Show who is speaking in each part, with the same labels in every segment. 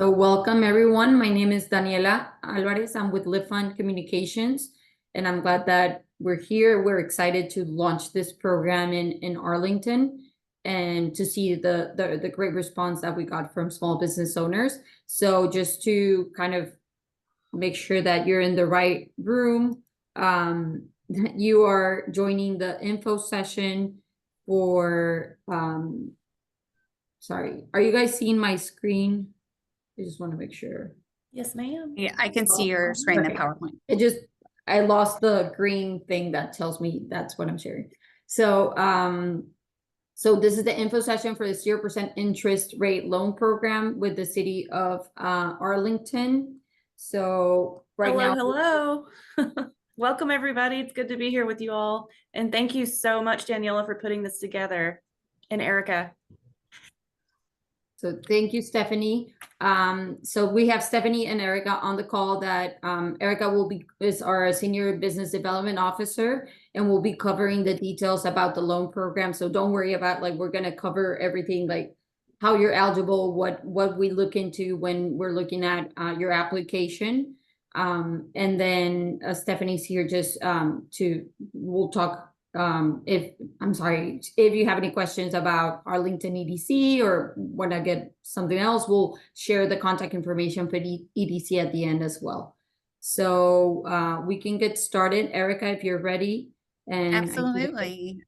Speaker 1: So welcome everyone. My name is Daniela Alvarez. I'm with LiftFund Communications, and I'm glad that we're here. We're excited to launch this program in Arlington and to see the great response that we got from small business owners. So just to kind of make sure that you're in the right room, you are joining the info session for sorry, are you guys seeing my screen? I just want to make sure.
Speaker 2: Yes, ma'am.
Speaker 3: Yeah, I can see your screen, the
Speaker 1: Okay.
Speaker 3: PowerPoint.
Speaker 1: I lost the green thing that tells me that's what I'm sharing. So this is the info session for the 0% interest rate loan program with the city of Arlington. So right now,
Speaker 2: Hello. Welcome, everybody. It's good to be here with you all. And thank you so much, Daniela, for putting this together. And Erica.
Speaker 1: so thank you, Stephanie. So we have Stephanie and Erica on the call. That Erica is our senior business development officer, and we'll be covering the details about the loan program. So don't worry about, like, we're gonna cover everything, like how you're eligible, what we look into when we're looking at your application. And then Stephanie's here just we'll talk if you have any questions about Arlington EDC or want to get something else, we'll share the contact information for the EDC at the end as well. So we can get started. Erica, if you're ready. And
Speaker 3: Absolutely.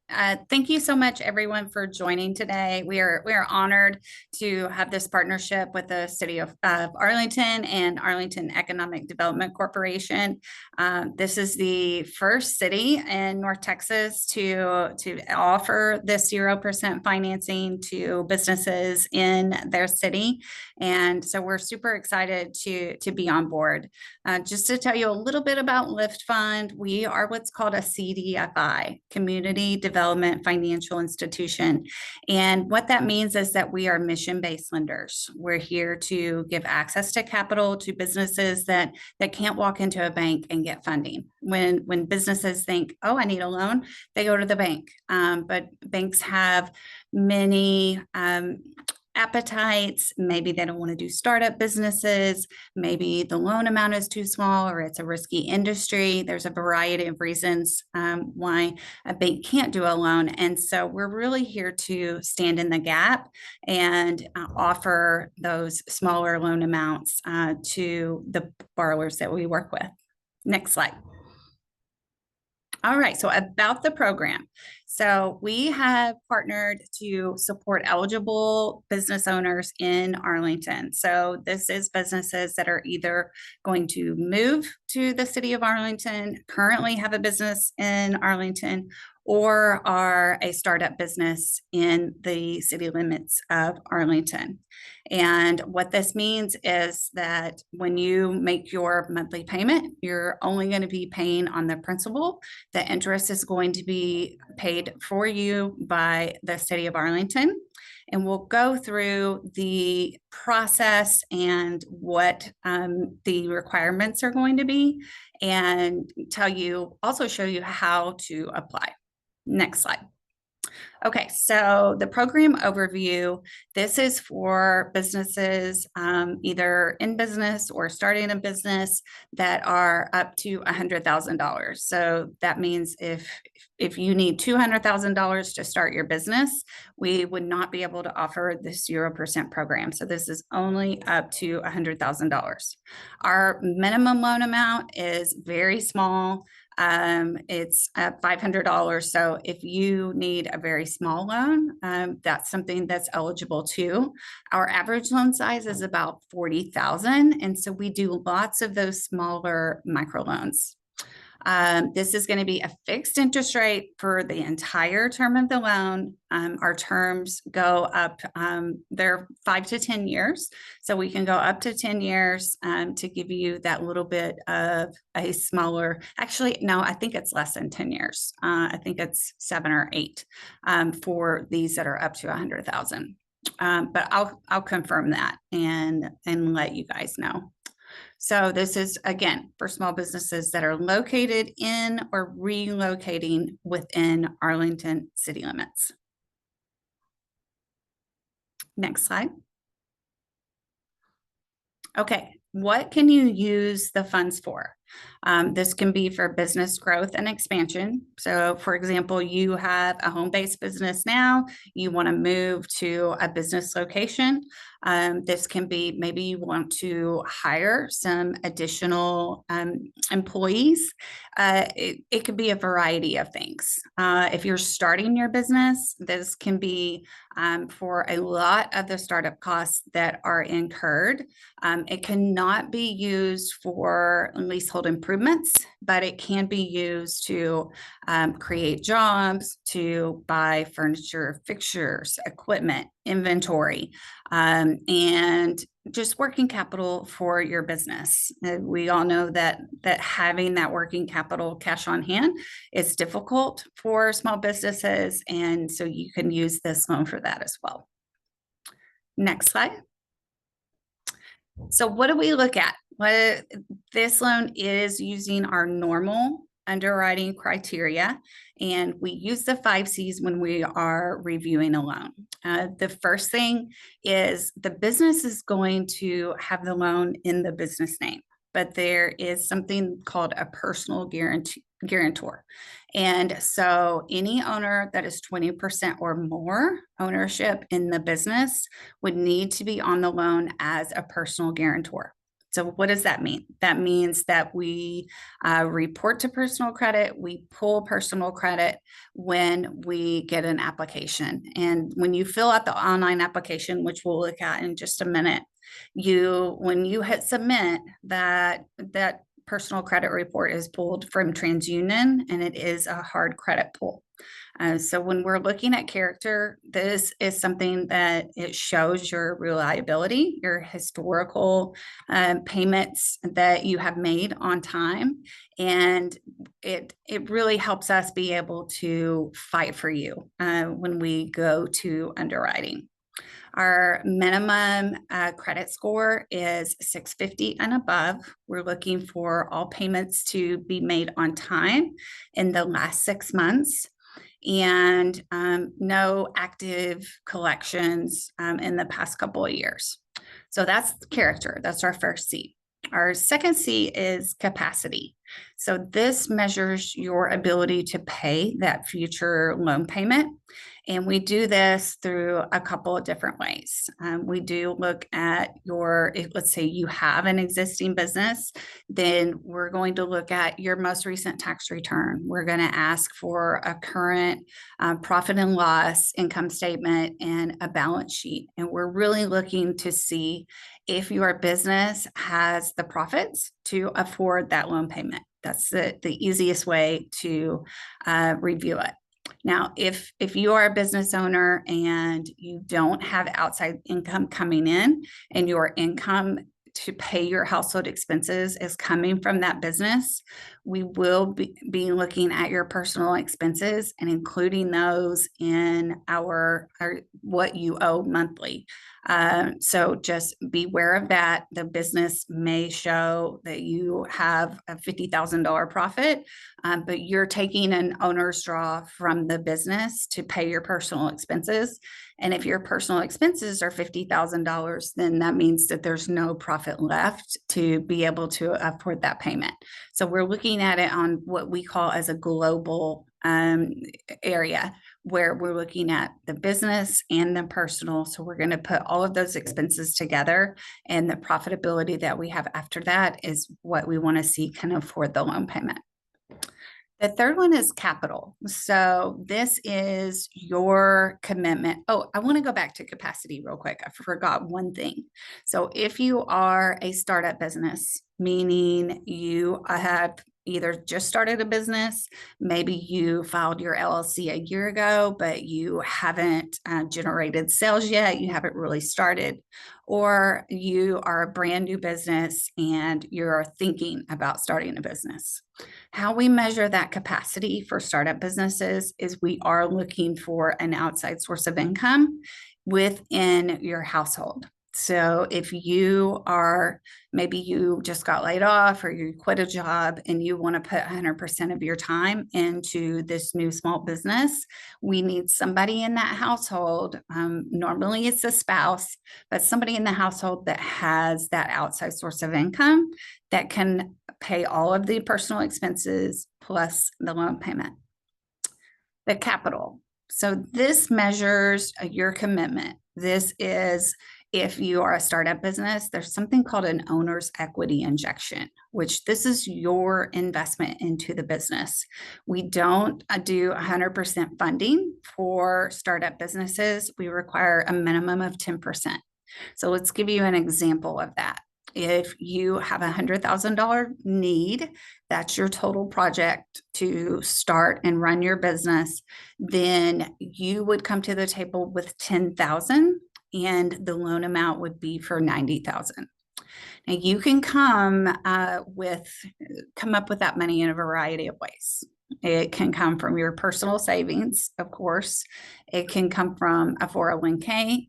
Speaker 3: Thank you so much, everyone, for joining today. We are honored to have this partnership with the City of Arlington and Arlington Economic Development Corporation. This is the first city in North Texas to offer this 0% financing to businesses in their city. And so we're super excited to be on board. Just to tell you a little bit about LiftFund, we are what's called a CDFI, Community Development Financial Institution. And what that means is that we are mission-based lenders. We're here to give access to capital to businesses that can't walk into a bank and get funding. When businesses think, oh, I need a loan, they go to the bank. But banks have many appetites. Maybe they don't want to do startup businesses. Maybe the loan amount is too small, or it's a risky industry. There's a variety of reasons why a bank can't do a loan. And so we're really here to stand in the gap and offer those smaller loan amounts to the borrowers that we work with. Next slide. All right, so about the program. So we have partnered to support eligible business owners in Arlington. So this is businesses that are either going to move to the city of Arlington, currently have a business in Arlington, or are a startup business in the city limits of Arlington. And what this means is that when you make your monthly payment, you're only going to be paying on the principal. The interest is going to be paid for you by the city of Arlington. And we'll go through the process and what the requirements are going to be, and also show you how to apply. Next slide. Okay, so the program overview, this is for businesses either in business or starting a business that are up to $100,000. So that means if you need $200,000 to start your business, we would not be able to offer the 0% program. So this is only up to $100,000. Our minimum loan amount is very small. It's $500. So if you need a very small loan, that's something that's eligible too. Our average loan size is about 40,000. And so we do lots of those smaller microloans. This is going to be a fixed interest rate for the entire term of the loan. Our terms go up, they're 5 to 10 years. So we can go up to 10 years to give you that little bit of a smaller, actually, no, I think it's less than 10 years. I think it's 7 or 8 for these that are up to 100,000. But I'll confirm that and let you guys know. So this is, again, for small businesses that are located in or relocating within Arlington city limits. Next slide. Okay, what can you use the funds for? This can be for business growth and expansion. So, for example, you have a home-based business now, you want to move to a business location. This can be maybe you want to hire some additional employees. It could be a variety of things. If you're starting your business, this can be for a lot of the startup costs that are incurred. It cannot be used for leasehold improvements, but it can be used to create jobs, to buy furniture, fixtures, equipment, inventory, and just working capital for your business. We all know that having that working capital cash on hand is difficult for small businesses, and so you can use this loan for that as well. Next slide. So what do we look at? This loan is using our normal underwriting criteria, and we use the 5 C's when we are reviewing a loan. The first thing is the business is going to have the loan in the business name, but there is something called a personal guarantor. And so any owner that is 20% or more ownership in the business would need to be on the loan as a personal guarantor. So what does that mean? That means that we report to personal credit, we pull personal credit when we get an application. And when you fill out the online application, which we'll look at in just a minute, when you hit submit, that personal credit report is pulled from TransUnion, and it is a hard credit pull. So when we're looking at character, this is something that it shows your reliability, your historical payments that you have made on time. And it really helps us be able to fight for you when we go to underwriting. Our minimum credit score is 650 and above. We're looking for all payments to be made on time in the last 6 months, and no active collections in the past couple of years. So that's character. That's our first C. Our second C is capacity. So this measures your ability to pay that future loan payment. And we do this through a couple of different ways. We do look at let's say you have an existing business, then we're going to look at your most recent tax return. We're going to ask for a current profit and loss income statement and a balance sheet. And we're really looking to see if your business has the profits to afford that loan payment. That's the easiest way to review it. Now, if you are a business owner and you don't have outside income coming in, and your income to pay your household expenses is coming from that business, we will be looking at your personal expenses and including those in our what you owe monthly. So just beware of that. The business may show that you have a $50,000 profit, but you're taking an owner's draw from the business to pay your personal expenses. And if your personal expenses are $50,000, then that means that there's no profit left to be able to afford that payment. So we're looking at it on what we call as a global area, where we're looking at the business and the personal. So we're going to put all of those expenses together, and the profitability that we have after that is what we want to see kind of for the loan payment. The third one is capital. So this is your commitment. Oh, I want to go back to capacity real quick. I forgot one thing. So if you are a startup business, meaning you have either just started a business, maybe you filed your LLC a year ago, but you haven't generated sales yet, you haven't really started, or you are a brand new business and you're thinking about starting a business. How we measure that capacity for startup businesses is we are looking for an outside source of income within your household. So if you are, maybe you just got laid off or you quit a job and you want to put 100% of your time into this new small business, we need somebody in that household. Normally it's a spouse, but somebody in the household that has that outside source of income that can pay all of the personal expenses plus the loan payment. The capital. So this measures your commitment. This is if you are a startup business, there's something called an owner's equity injection, which this is your investment into the business. We don't do 100% funding for startup businesses. We require a minimum of 10%. So let's give you an example of that. If you have a $100,000 need, that's your total project to start and run your business, then you would come to the table with 10,000 and the loan amount would be for 90,000. Now you can come up with that money in a variety of ways. It can come from your personal savings, of course. It can come from a 401k.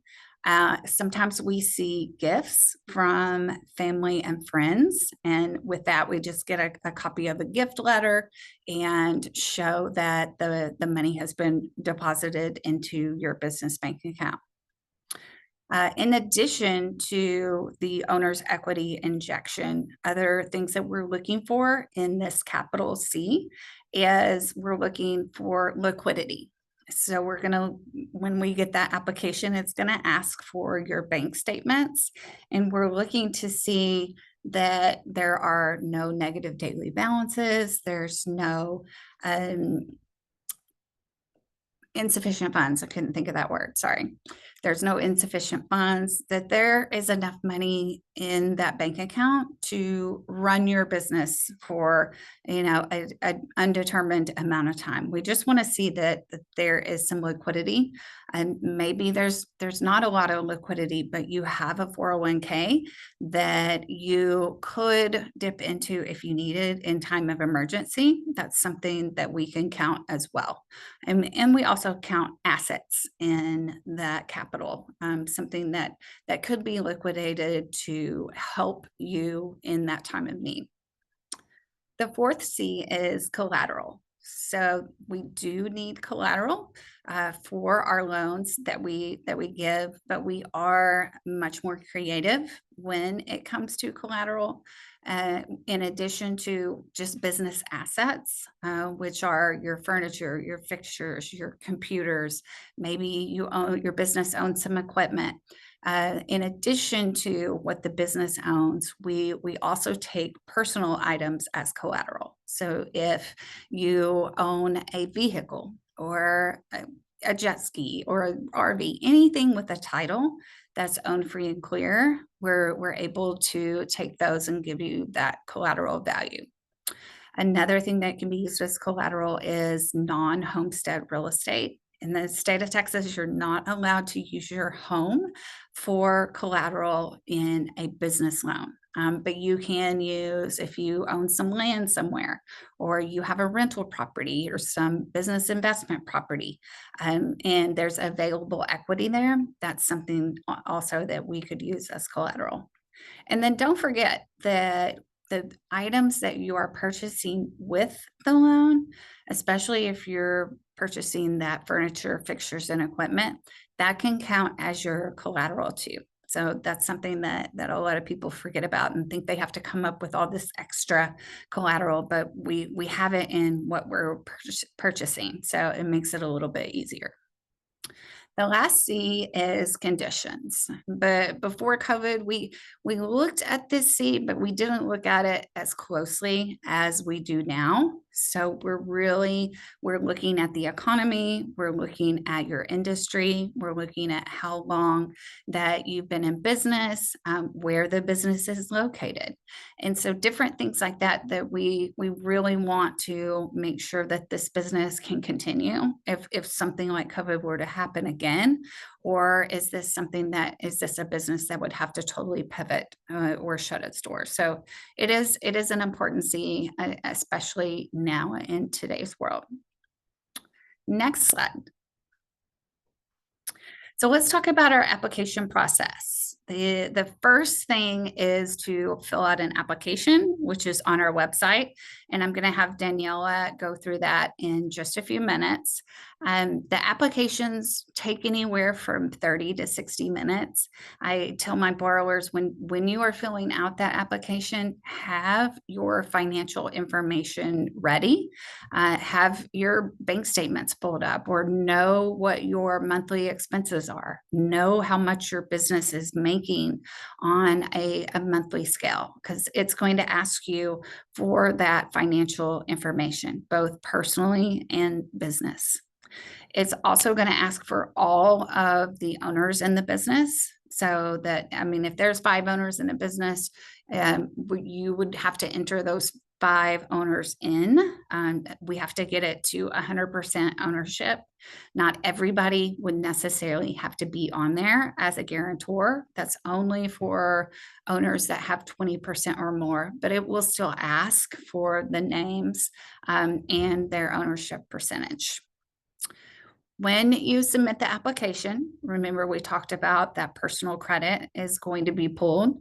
Speaker 3: Sometimes we see gifts from family and friends. And with that, we just get a copy of a gift letter and show that the money has been deposited into your business bank account. In addition to the owner's equity injection, other things that we're looking for in this capital C is we're looking for liquidity. So we're going to, when we get that application, it's going to ask for your bank statements. And we're looking to see that there are no negative daily balances. There's no insufficient funds. I couldn't think of that word. Sorry. There's no insufficient funds, that there is enough money in that bank account to run your business for, an undetermined amount of time. We just want to see that there is some liquidity, and maybe there's not a lot of liquidity, but you have a 401k that you could dip into if you needed in time of emergency. That's something that we can count as well. And we also count assets in that capital, something that could be liquidated to help you in that time of need. The fourth C is collateral. So we do need collateral for our loans that we give, but we are much more creative when it comes to collateral. In addition to just business assets, which are your furniture, your fixtures, your computers, maybe your business owns some equipment. In addition to what the business owns, we also take personal items as collateral. So if you own a vehicle or a jet ski or an RV, anything with a title that's owned free and clear, we're able to take those and give you that collateral value. Another thing that can be used as collateral is non-homestead real estate. In the state of Texas, you're not allowed to use your home for collateral in a business loan. But you can use, if you own some land somewhere, or you have a rental property or some business investment property, and there's available equity there, that's something also that we could use as collateral. And then don't forget that the items that you are purchasing with the loan, especially if you're purchasing that furniture, fixtures, and equipment, that can count as your collateral too. So that's something that a lot of people forget about and think they have to come up with all this extra collateral, but we have it in what we're purchasing. So it makes it a little bit easier. The last C is conditions. But before COVID, we looked at this C, but we didn't look at it as closely as we do now. So we're looking at the economy, we're looking at your industry, we're looking at how long that you've been in business, where the business is located. And so different things like that we really want to make sure that this business can continue if something like COVID were to happen again, or is this a business that would have to totally pivot or shut its doors? So it is an important C, especially now in today's world. Next slide. So let's talk about our application process. The first thing is to fill out an application, which is on our website. And I'm going to have Daniela go through that in just a few minutes. The applications take anywhere from 30 to 60 minutes. I tell my borrowers when you are filling out that application, have your financial information ready, have your bank statements pulled up, or know what your monthly expenses are, know how much your business is making on a monthly scale, because it's going to ask you for that financial information, both personally and business. It's also going to ask for all of the owners in the business. So that, I mean, if there's 5 owners in a business, you would have to enter those 5 owners in. We have to get it to 100% ownership. Not everybody would necessarily have to be on there as a guarantor. That's only for owners that have 20% or more, but it will still ask for the names and their ownership percentage. When you submit the application, remember we talked about that personal credit is going to be pulled.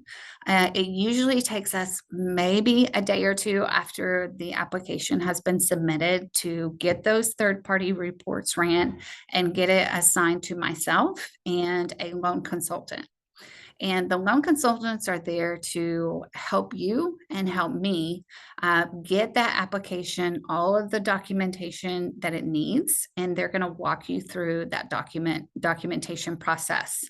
Speaker 3: It usually takes us maybe a day or two after the application has been submitted to get those third-party reports ran and get it assigned to myself and a loan consultant. And the loan consultants are there to help you and help me get that application, all of the documentation that it needs, and they're going to walk you through that documentation process.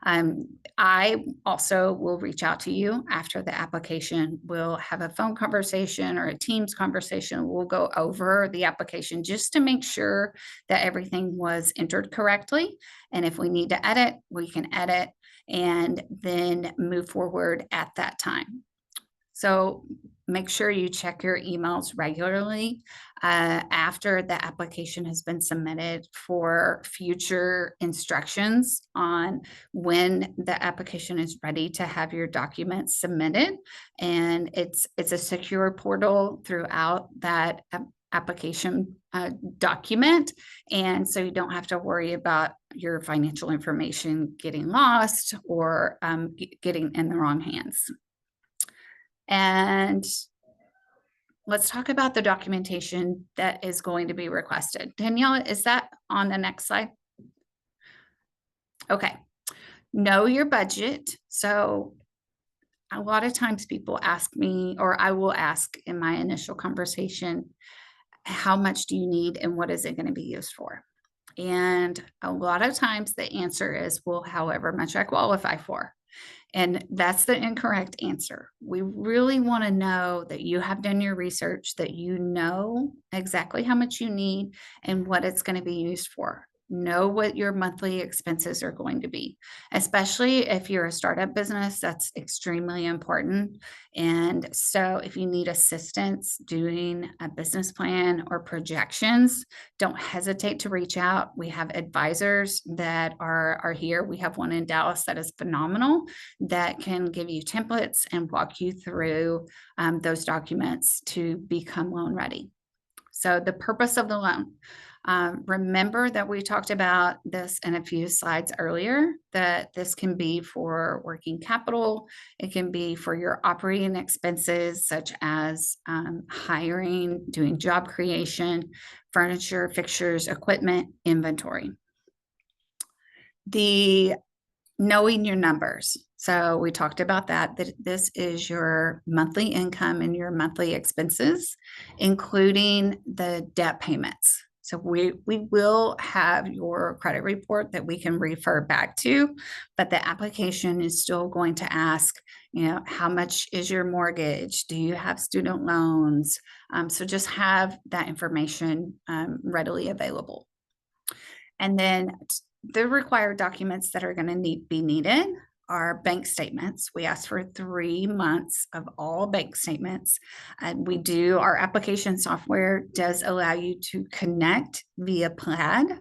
Speaker 3: I also will reach out to you after the application. We'll have a phone conversation or a Teams conversation. We'll go over the application just to make sure that everything was entered correctly. And if we need to edit, we can edit and then move forward at that time. So make sure you check your emails regularly after the application has been submitted for future instructions on when the application is ready to have your documents submitted. And it's a secure portal throughout that application document. And so you don't have to worry about your financial information getting lost or getting in the wrong hands. And let's talk about the documentation that is going to be requested. Daniela, is that on the next slide? Okay. Know your budget. So a lot of times people ask me, or I will ask in my initial conversation, how much do you need and what is it going to be used for? And a lot of times the answer is, well, however much I qualify for. And that's the incorrect answer. We really want to know that you have done your research, that you know exactly how much you need and what it's going to be used for. Know what your monthly expenses are going to be, especially if you're a startup business. That's extremely important. And so if you need assistance doing a business plan or projections, don't hesitate to reach out. We have advisors that are here. We have one in Dallas that is phenomenal, that can give you templates and walk you through those documents to become loan ready. So the purpose of the loan. Remember that we talked about this in a few slides earlier, that this can be for working capital. It can be for your operating expenses, such as hiring, doing job creation, furniture, fixtures, equipment, inventory. The knowing your numbers. So we talked about that this is your monthly income and your monthly expenses, including the debt payments. So we will have your credit report that we can refer back to, but the application is still going to ask, how much is your mortgage? Do you have student loans? So just have that information readily available. And then the required documents that are going to be needed are bank statements. We ask for 3 months of all bank statements. Our application software does allow you to connect via Plaid,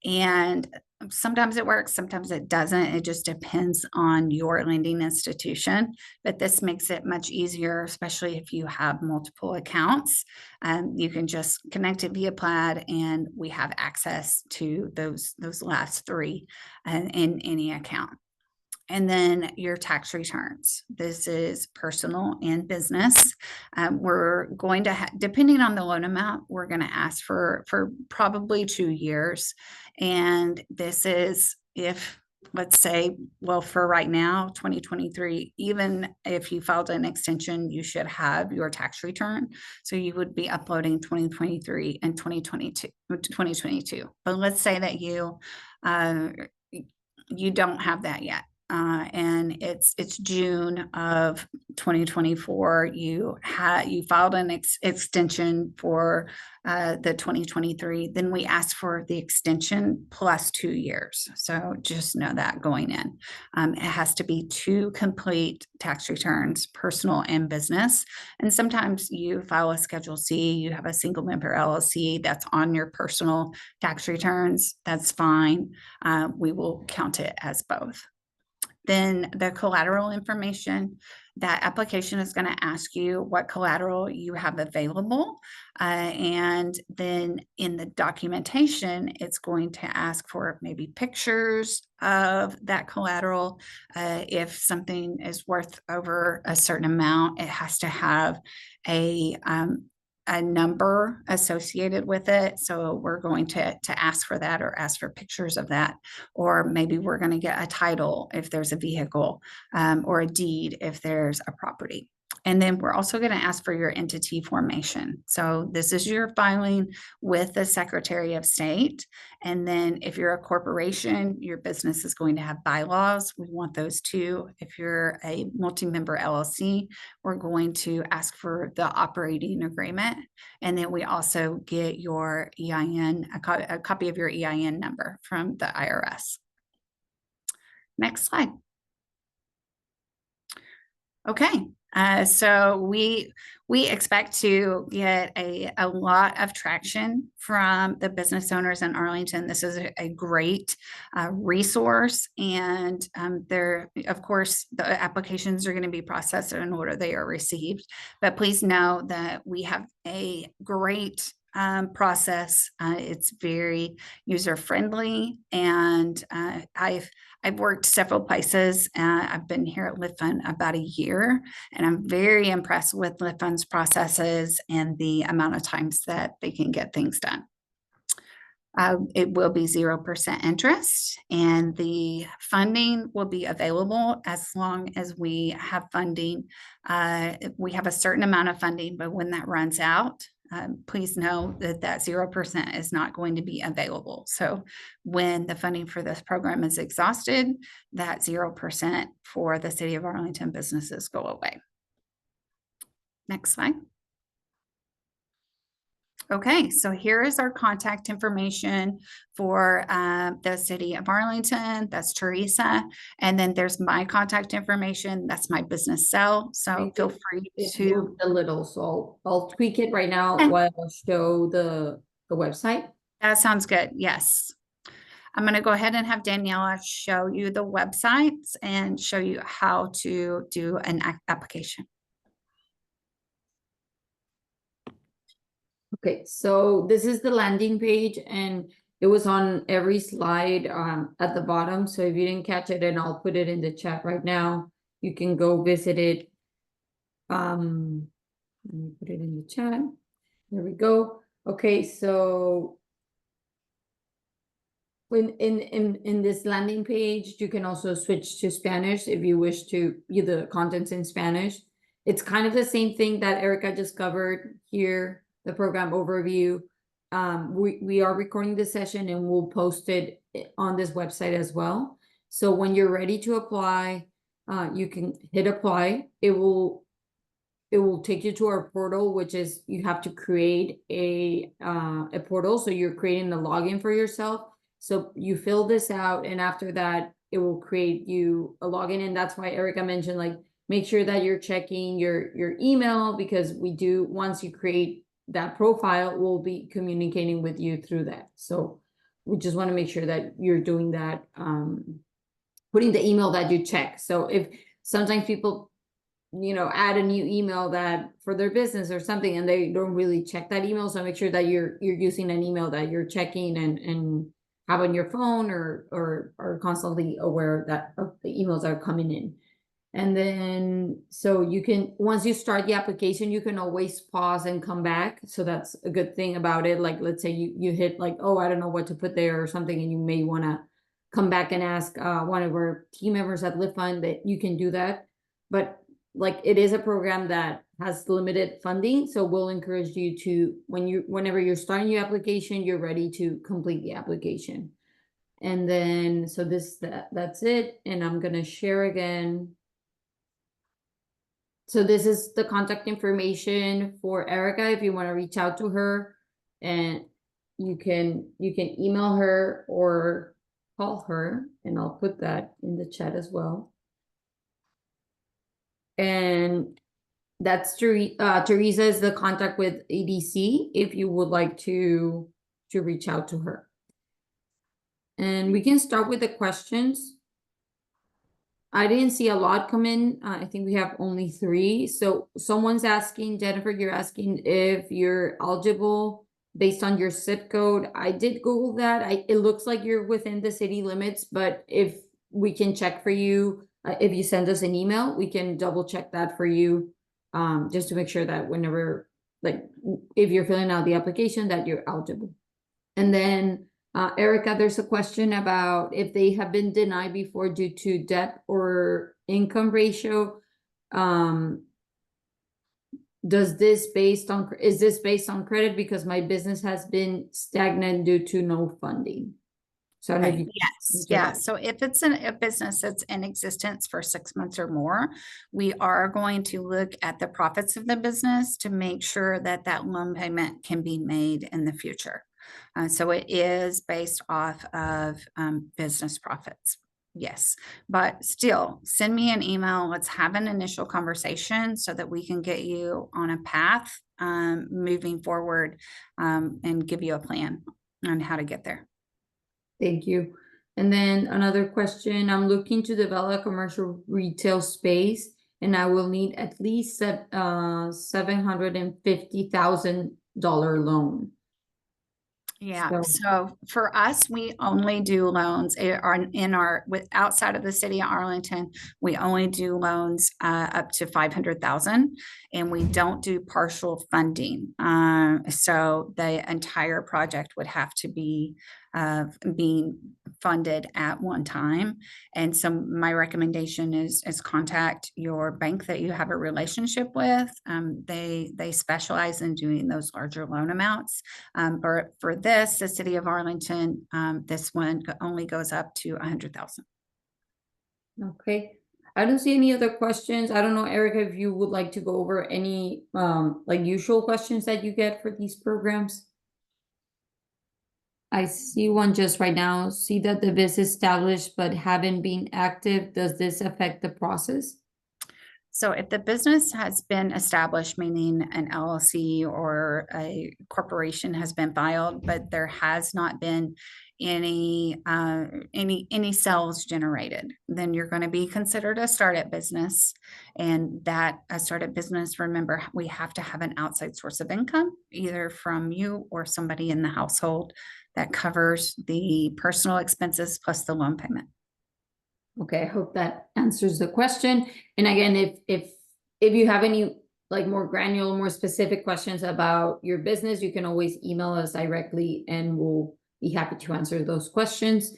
Speaker 3: and sometimes it works, sometimes it doesn't. It just depends on your lending institution, but this makes it much easier, especially if you have multiple accounts. You can just connect it via Plaid, and we have access to those last 3 in any account. And then your tax returns. This is personal and business. We're going to, depending on the loan amount, we're going to ask for probably 2 years. And this is if, let's say, well, for right now, 2023, even if you filed an extension, you should have your tax return. So you would be uploading 2023 and 2022. But let's say that you don't have that yet. And it's June of 2024. You filed an extension for the 2023. Then we ask for the extension plus 2 years. So just know that going in, it has to be 2 complete tax returns, personal and business. And sometimes you file a Schedule C. You have a single member LLC that's on your personal tax returns. That's fine. We will count it as both. Then the collateral information, that application is going to ask you what collateral you have available. And then in the documentation, it's going to ask for maybe pictures of that collateral. If something is worth over a certain amount, it has to have a number associated with it. So we're going to ask for that, or ask for pictures of that. Or maybe we're going to get a title if there's a vehicle, or a deed if there's a property. And then we're also going to ask for your entity formation. So this is your filing with the Secretary of State. And then if you're a corporation, your business is going to have bylaws. We want those too. If you're a multi-member LLC, we're going to ask for the operating agreement. And then we also get your EIN, a copy of your EIN number from the IRS. Next slide. Okay. So we expect to get a lot of traction from the business owners in Arlington. This is a great resource, and there, of course, the applications are going to be processed in order they are received. But please know that we have a great process. It's very user friendly, and I've worked several places. I've been here at LiftFund about a year, and I'm very impressed with LiftFund's processes and the amount of times that they can get things done. It will be 0% interest, and the funding will be available as long as we have funding. We have a certain amount of funding, but when that runs out, please know that 0% is not going to be available. So when the funding for this program is exhausted, that 0% for the City of Arlington businesses go away. Next slide. Okay, so here is our contact information for the City of Arlington. That's Teresa. And then there's my contact information. That's my business cell. So feel free to
Speaker 1: a little. So I'll tweak it right now while I show the website.
Speaker 3: That sounds good. Yes. I'm going to go ahead and have Daniela show you the websites and show you how to do an application.
Speaker 1: Okay, so this is the landing page, and it was on every slide at the bottom. So if you didn't catch it, and I'll put it in the chat right now, you can go visit it. Let me put it in the chat. There we go. Okay, so when in this landing page, you can also switch to Spanish if you wish to view the contents in Spanish. It's kind of the same thing that Erica just covered here. The program overview. We are recording this session, and we'll post it on this website as well. So when you're ready to apply, you can hit apply. It will take you to our portal, which is you have to create a portal. So you're creating a login for yourself. So you fill this out, and after that, it will create you a login. And that's why Erica mentioned, like, make sure that you're checking your email, because once you create that profile, will be communicating with you through that. So we just want to make sure that you're doing that, putting the email that you check. So if sometimes people, add a new email that for their business or something, and they don't really check that email. So make sure that you're using an email that you're checking and have on your phone or are constantly aware that of the emails are coming in. And then, so you can, once you start the application, you can always pause and come back. So that's a good thing about it. Like, let's say you hit like, oh, I don't know what to put there or something, and you may want to come back and ask one of our team members at LiftFund, that you can do that. But like, it is a program that has limited funding, so we'll encourage you to, whenever you're starting your application, you're ready to complete the application. And then, so that's it. And I'm gonna share again. So this is the contact information for Erica if you want to reach out to her, and you can email her or call her, and I'll put that in the chat as well. And that's Teresa is the contact with ADC if you would like to reach out to her. And we can start with the questions. I didn't see a lot come in. I think we have only 3. So someone's asking, Jennifer, you're asking if you're eligible based on your zip code. I did Google that. It looks like you're within the city limits, but if we can check for you, if you send us an email, we can double check that for you, just to make sure that whenever, like, if you're filling out the application, that you're eligible. And then Erica, there's a question about if they have been denied before due to debt or income ratio. Is this based on credit? Because my business has been stagnant due to no funding. So I don't know if you
Speaker 3: Yes, yeah. So if it's a business that's in existence for 6 months or more, we are going to look at the profits of the business to make sure that that loan payment can be made in the future. So it is based off of business profits. Yes, but still send me an email. Let's have an initial conversation so that we can get you on a path moving forward, and give you a plan on how to get there.
Speaker 1: Thank you. And then another question, I'm looking to develop a commercial retail space, and I will need at least $750,000 loan.
Speaker 3: Yeah, so for us, we only do loans outside of the city of Arlington. We only do loans up to 500,000, and we don't do partial funding. So the entire project would have to be being funded at one time. And so my recommendation is contact your bank that you have a relationship with. They specialize in doing those larger loan amounts. But for the city of Arlington, this one only goes up to 100,000.
Speaker 1: Okay. I don't see any other questions. I don't know, Erica, if you would like to go over any like usual questions that you get for these programs. I see one just right now. See that the business established but haven't been active. Does this affect the process?
Speaker 3: So if the business has been established, meaning an LLC or a corporation has been filed, but there has not been any sales generated, then you're going to be considered a startup business. And that a startup business, remember, we have to have an outside source of income, either from you or somebody in the household, that covers the personal expenses plus the loan payment.
Speaker 1: Okay, I hope that answers the question. And again, if you have any like more granular, more specific questions about your business, you can always email us directly and we'll be happy to answer those questions.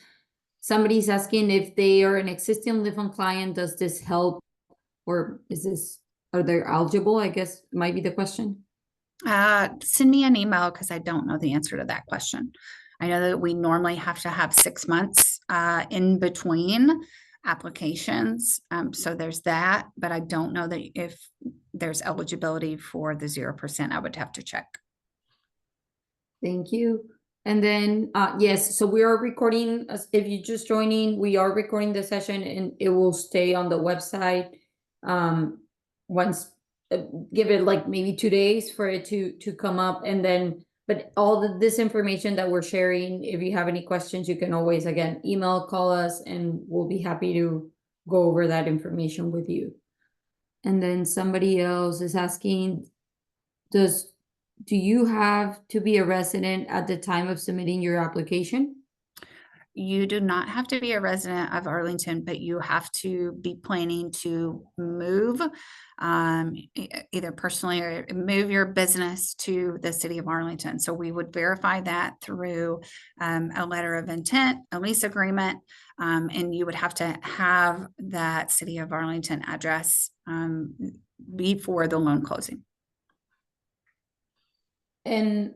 Speaker 1: Somebody's asking if they are an existing LiftFund client, does this help, or are they eligible? I guess might be the question.
Speaker 3: Send me an email because I don't know the answer to that question. I know that we normally have to have 6 months in between applications. So there's that, but I don't know that if there's eligibility for the 0%. I would have to check.
Speaker 1: Thank you. And then, yes, so we are recording, if you're just joining, we are recording the session and it will stay on the website. Once, give it like maybe 2 days for it to come up, and then, but all this information that we're sharing, if you have any questions, you can always, again, email, call us, and we'll be happy to go over that information with you. And then somebody else is asking, do you have to be a resident at the time of submitting your application?
Speaker 3: You do not have to be a resident of Arlington, but you have to be planning to move, either personally or move your business to the city of Arlington. So we would verify that through a letter of intent, a lease agreement, and you would have to have that city of Arlington address before the loan closing.
Speaker 1: And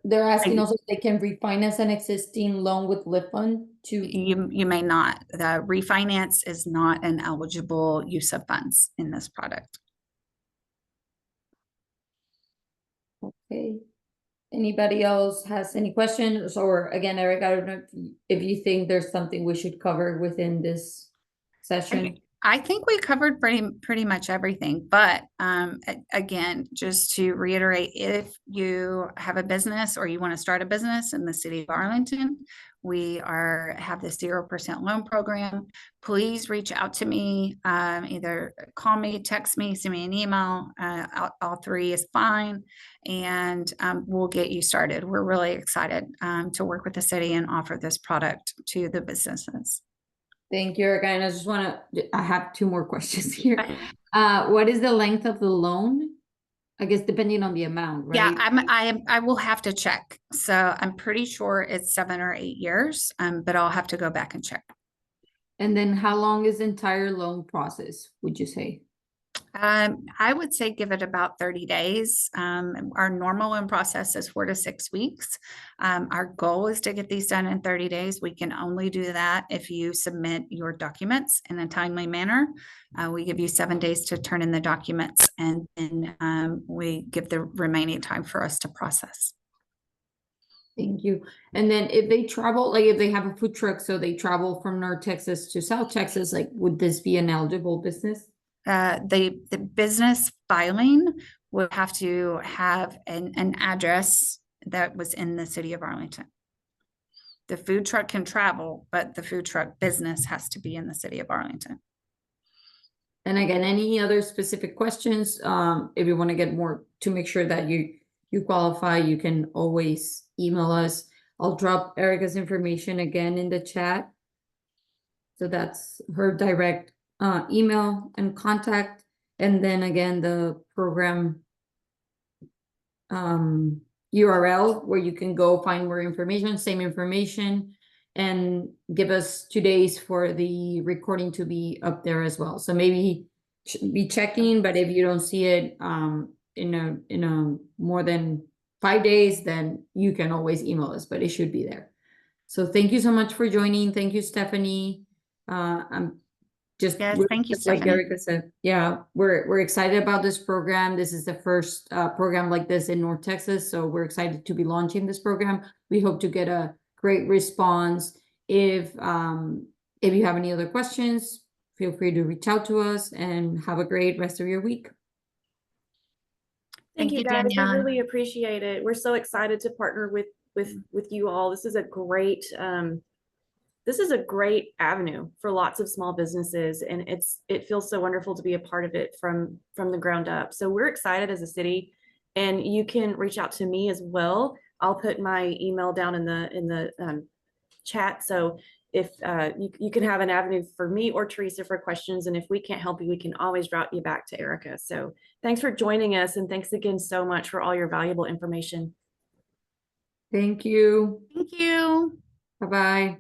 Speaker 1: they're asking
Speaker 3: you-
Speaker 1: also if they can refinance an existing loan with LiftFund to,
Speaker 3: You may not. The refinance is not an eligible use of funds in this product.
Speaker 1: okay. Anybody else has any questions? Or again, Eric, I don't know if you think there's something we should cover within this session.
Speaker 3: I think we covered pretty much everything, but again, just to reiterate, if you have a business or you want to start a business in the city of Arlington, we have the 0% loan program. Please reach out to me, either call me, text me, send me an email. All three is fine, and we'll get you started. We're really excited to work with the city and offer this product to the businesses.
Speaker 1: Thank you, Erica. And I just I have two more questions here. What is the length of the loan? I guess depending on the amount, right?
Speaker 3: Yeah, I will have to check. So I'm pretty sure it's 7 or 8 years, but I'll have to go back and check.
Speaker 1: And then how long is the entire loan process, would you say?
Speaker 3: I would say give it about 30 days. Our normal loan process is 4 to 6 weeks. Our goal is to get these done in 30 days. We can only do that if you submit your documents in a timely manner. We give you 7 days to turn in the documents, and then we give the remaining time for us to process.
Speaker 1: Thank you. And then if they travel, like if they have a food truck, so they travel from North Texas to South Texas, like would this be an eligible business?
Speaker 3: The business filing would have to have an address that was in the city of Arlington. The food truck can travel, but the food truck business has to be in the city of Arlington.
Speaker 1: And again, any other specific questions? If you want to get more to make sure that you qualify, you can always email us. I'll drop Erica's information again in the chat. So that's her direct email and contact, and then again the program URL where you can go find more information, same information, and give us 2 days for the recording to be up there as well. So maybe be checking, but if you don't see it in a more than 5 days, then you can always email us, but it should be there. So thank you so much for joining. Thank you, Stephanie. I'm just,
Speaker 3: yes, thank you,
Speaker 1: like
Speaker 3: Stephanie.
Speaker 1: Erica said, yeah, we're excited about this program. This is the first program like this in North Texas, so we're excited to be launching this program. We hope to get a great response. If you have any other questions, feel free to reach out to us, and have a great rest of your week.
Speaker 2: Thank you, guys.
Speaker 3: Danielle.
Speaker 2: I really appreciate it. We're so excited to partner with you all. This is a great avenue for lots of small businesses, and it feels so wonderful to be a part of it from the ground up. So we're excited as a city, and you can reach out to me as well. I'll put my email down in the chat. So if you can have an avenue for me or Teresa for questions, and if we can't help you, we can always route you back to Erica. So thanks for joining us, and thanks again so much for all your valuable information.
Speaker 1: Thank you.
Speaker 3: Thank you.
Speaker 1: Bye-bye.